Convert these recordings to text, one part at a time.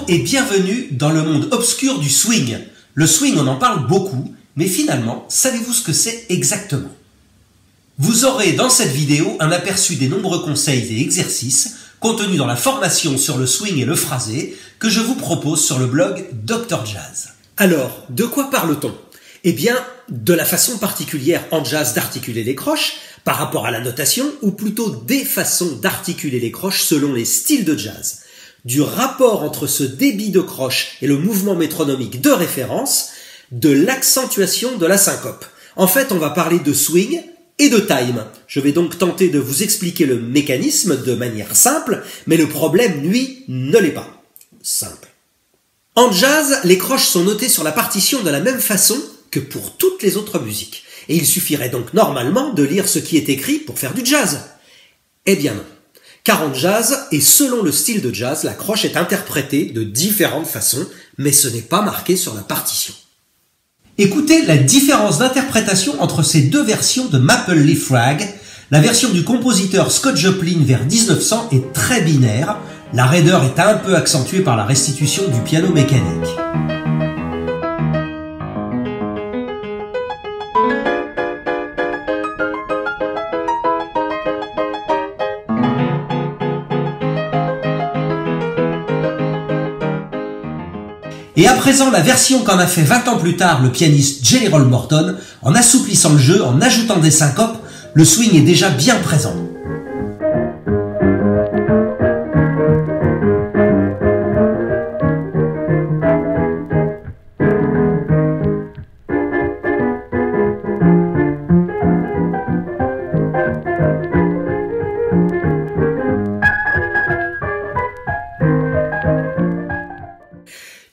et bienvenue dans le monde obscur du swing. Le swing, on en parle beaucoup, mais finalement, savez-vous ce que c'est exactement? Vous aurez dans cette vidéo un aperçu des nombreux conseils et exercices contenus dans la formation sur le swing et le phrasé que je vous propose sur le blog Dr Jazz. Alors, de quoi parle-t-on? Eh bien, de la façon particulière en jazz d'articuler les croches par rapport à la notation, ou plutôt des façons d'articuler les croches selon les styles de jazz. Du rapport entre ce débit de croche et le mouvement métronomique de référence, de l'accentuation de la syncope. En fait, on va parler de swing et de time. Je vais donc tenter de vous expliquer le mécanisme de manière simple, mais le problème, lui, ne l'est pas simple. En jazz, les croches sont notées sur la partition de la même façon que pour toutes les autres musiques. Et il suffirait donc normalement de lire ce qui est écrit pour faire du jazz. Eh bien non. Car en jazz, et selon le style de jazz, la croche est interprétée de différentes façons, mais ce n'est pas marqué sur la partition. Écoutez la différence d'interprétation entre ces deux versions de Maple Leaf Rag. La version du compositeur Scott Joplin vers 1900 est très binaire. La raideur est un peu accentuée par la restitution du piano mécanique. Et à présent, la version qu'en a fait 20 ans plus tard le pianiste Jelly Roll Morton, en assouplissant le jeu, en ajoutant des syncopes, le swing est déjà bien présent.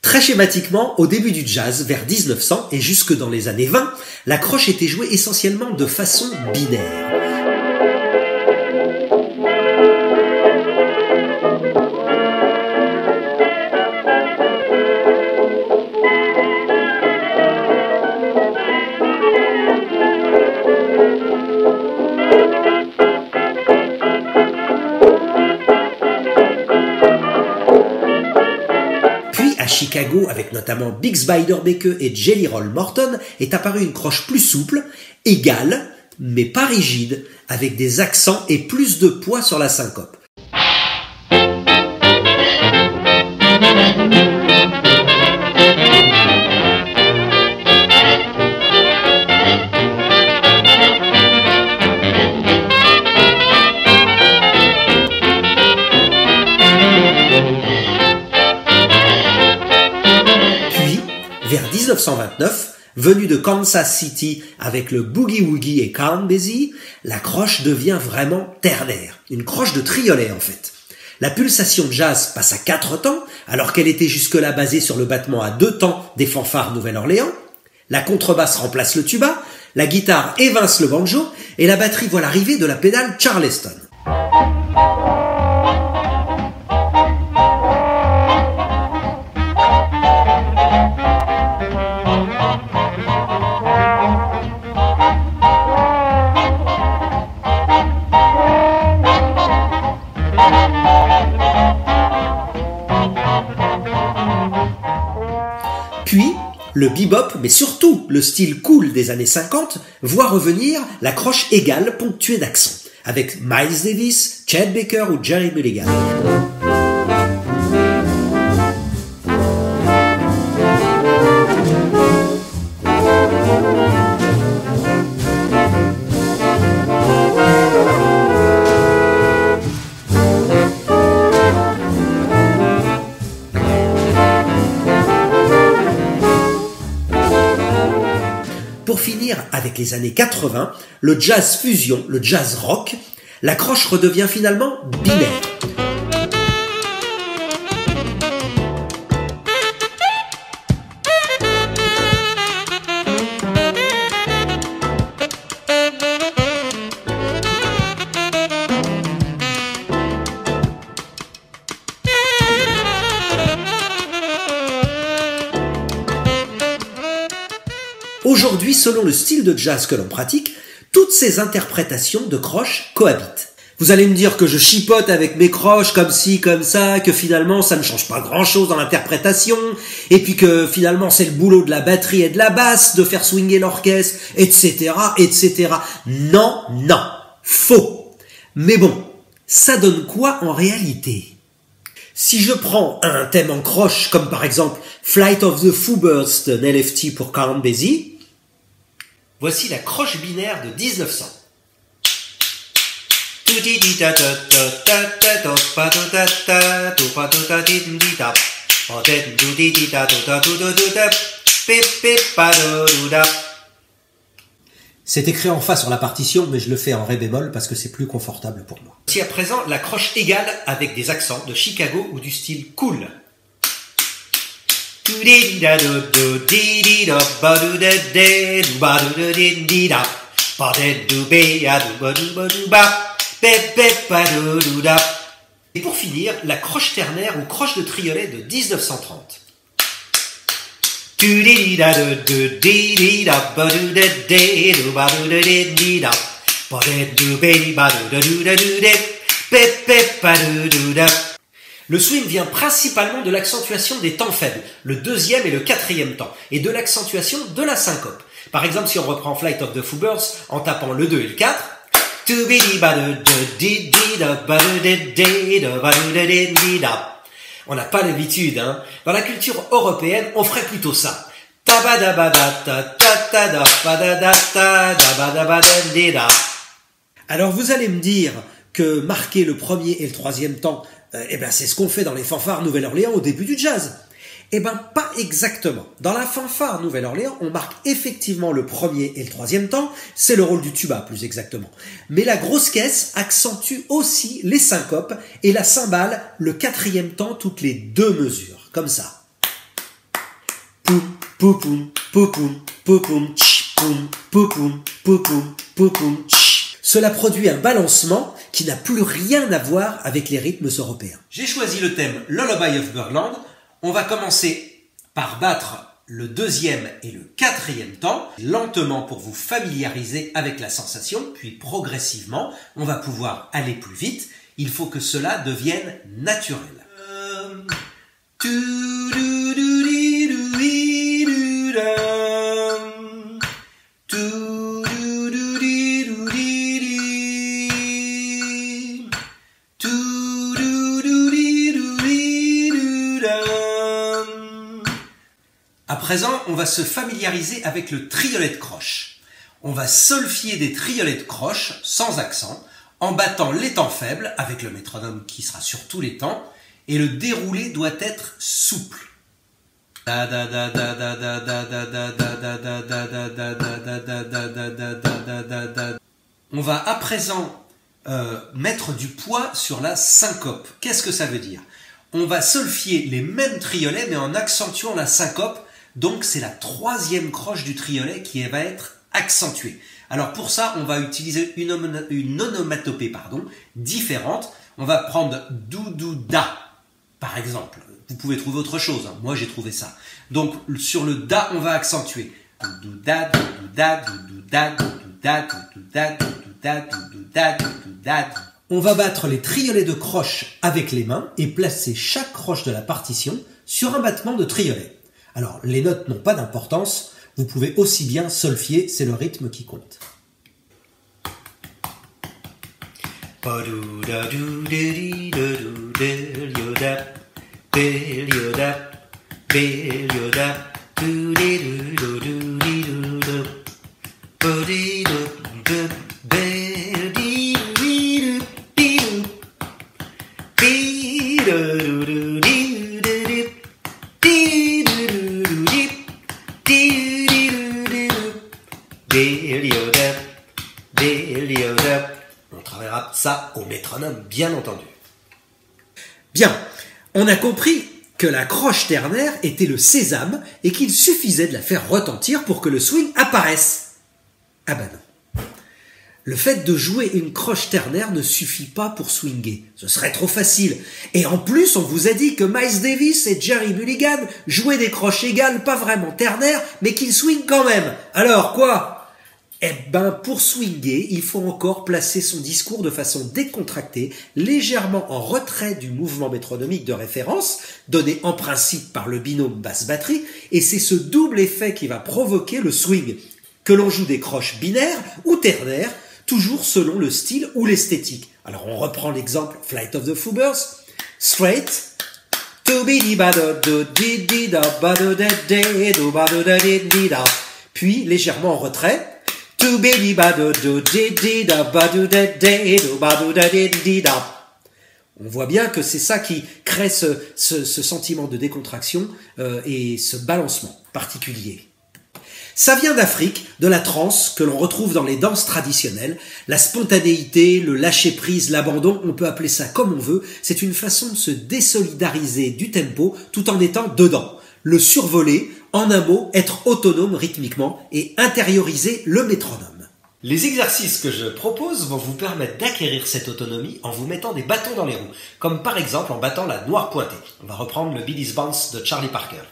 Très schématiquement, au début du jazz, vers 1900 et jusque dans les années 20, la croche était jouée essentiellement de façon binaire. À Chicago, avec notamment Bix Beiderbecke et Jelly Roll Morton, est apparue une croche plus souple, égale, mais pas rigide, avec des accents et plus de poids sur la syncope. Vers 1929, venu de Kansas City avec le Boogie Woogie et Count Basie, la croche devient vraiment ternaire, une croche de triolet en fait. La pulsation jazz passe à 4 temps, alors qu'elle était jusque-là basée sur le battement à 2 temps des fanfares Nouvelle-Orléans. La contrebasse remplace le tuba, la guitare évince le banjo, et la batterie voit l'arrivée de la pédale Charleston. Puis, le bebop, mais surtout le style cool des années 50, voit revenir la croche égale ponctuée d'accents, avec Miles Davis, Chet Baker ou Jerry Mulligan. Pour finir avec les années 80, le jazz fusion, le jazz rock, la croche redevient finalement binaire. Aujourd'hui, selon le style de jazz que l'on pratique, toutes ces interprétations de croche cohabitent. Vous allez me dire que je chipote avec mes croches comme ci, comme ça, que finalement ça ne change pas grand-chose dans l'interprétation, et puis que finalement c'est le boulot de la batterie et de la basse de faire swinger l'orchestre, etc., etc. Non, non, faux. Mais bon, ça donne quoi en réalité? Si je prends un thème en croche, comme par exemple Flight of the Foo-Birds de LFT pour Count Basie, voici la croche binaire de 1900. C'est écrit en fa sur la partition, mais je le fais en ré bémol parce que c'est plus confortable pour moi. Voici à présent la croche égale avec des accents de Chicago ou du style cool. Et pour finir, la croche ternaire ou croche de triolet de 1930. Le swing vient principalement de l'accentuation des temps faibles, le deuxième et le quatrième temps, et de l'accentuation de la syncope. Par exemple, si on reprend Flight of the Foo-Birds en tapant le 2 et le 4, on n'a pas l'habitude, hein. Dans la culture européenne, on ferait plutôt ça. Alors vous allez me dire que marquer le premier et le troisième temps, c'est ce qu'on fait dans les fanfares Nouvelle-Orléans au début du jazz. Pas exactement. Dans la fanfare Nouvelle-Orléans, on marque effectivement le premier et le troisième temps, c'est le rôle du tuba plus exactement. Mais la grosse caisse accentue aussi les syncopes et la cymbale le quatrième temps toutes les deux mesures, comme ça. Poum, poum, poum, poum, poum, poum, poum, poum, poum, poum. Cela produit un balancement qui n'a plus rien à voir avec les rythmes européens. J'ai choisi le thème Lullaby of Birdland. On va commencer par battre le deuxième et le quatrième temps, lentement pour vous familiariser avec la sensation, puis progressivement, on va pouvoir aller plus vite. Il faut que cela devienne naturel. À présent, on va se familiariser avec le triolet de croche. On va solfier des triolets de croche sans accent, en battant les temps faibles avec le métronome qui sera sur tous les temps, et le déroulé doit être souple. On va à présent mettre du poids sur la syncope. Qu'est-ce que ça veut dire? On va solfier les mêmes triolets mais en accentuant la syncope. Donc c'est la troisième croche du triolet qui va être accentuée. Alors pour ça, on va utiliser une onomatopée différente. On va prendre doudouda, par exemple. Vous pouvez trouver autre chose, hein. Moi j'ai trouvé ça. Donc sur le da, on va accentuer. Doudouda, doudouda, doudouda, doudouda, doudouda, doudouda, doudouda, doudouda. On va battre les triolets de croche avec les mains et placer chaque croche de la partition sur un battement de triolet. Alors, les notes n'ont pas d'importance, vous pouvez aussi bien solfier, c'est le rythme qui compte. On travaillera ça au métronome, bien entendu. Bien, on a compris que la croche ternaire était le sésame et qu'il suffisait de la faire retentir pour que le swing apparaisse. Ah ben non. Le fait de jouer une croche ternaire ne suffit pas pour swinger. Ce serait trop facile. Et en plus, on vous a dit que Miles Davis et Jerry Mulligan jouaient des croches égales, pas vraiment ternaires, mais qu'ils swingent quand même. Alors quoi ? Eh ben, pour swinger, il faut encore placer son discours de façon décontractée, légèrement en retrait du mouvement métronomique de référence, donné en principe par le binôme basse-batterie, et c'est ce double effet qui va provoquer le swing, que l'on joue des croches binaires ou ternaires, toujours selon le style ou l'esthétique. Alors on reprend l'exemple Flight of the Foobers, straight, puis légèrement en retrait, on voit bien que c'est ça qui crée ce sentiment de décontraction et ce balancement particulier. Ça vient d'Afrique, de la trance que l'on retrouve dans les danses traditionnelles. La spontanéité, le lâcher-prise, l'abandon, on peut appeler ça comme on veut. C'est une façon de se désolidariser du tempo tout en étant dedans. Le survoler, en un mot, être autonome rythmiquement et intérioriser le métronome. Les exercices que je propose vont vous permettre d'acquérir cette autonomie en vous mettant des bâtons dans les roues, comme par exemple en battant la noire pointée. On va reprendre le Billy's Bounce de Charlie Parker.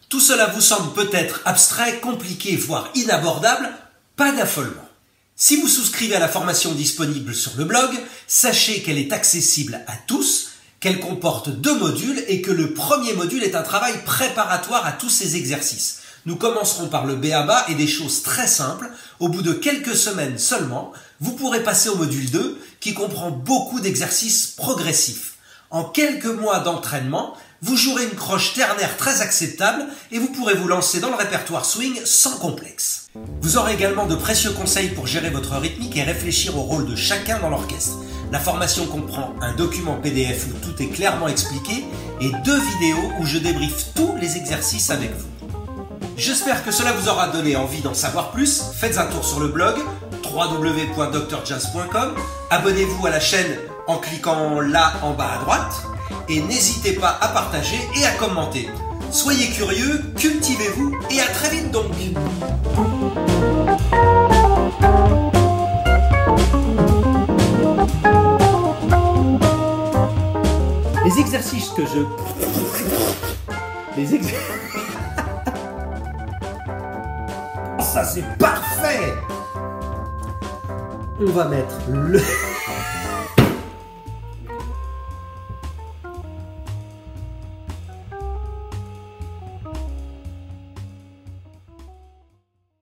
Tout cela vous semble peut-être abstrait, compliqué, voire inabordable, pas d'affolement. Si vous souscrivez à la formation disponible sur le blog, sachez qu'elle est accessible à tous, qu'elle comporte 2 modules et que le premier module est un travail préparatoire à tous ces exercices. Nous commencerons par le b.a.-ba et des choses très simples. Au bout de quelques semaines seulement, vous pourrez passer au module 2 qui comprend beaucoup d'exercices progressifs. En quelques mois d'entraînement, vous jouerez une croche ternaire très acceptable et vous pourrez vous lancer dans le répertoire swing sans complexe. Vous aurez également de précieux conseils pour gérer votre rythmique et réfléchir au rôle de chacun dans l'orchestre. La formation comprend un document PDF où tout est clairement expliqué et 2 vidéos où je débriefe tous les exercices avec vous. J'espère que cela vous aura donné envie d'en savoir plus. Faites un tour sur le blog www.drjazz.com. Abonnez-vous à la chaîne en cliquant là en bas à droite. Et n'hésitez pas à partager et à commenter. Soyez curieux, cultivez-vous et à très vite donc. Les exercices que je... Ça c'est parfait. On va mettre le...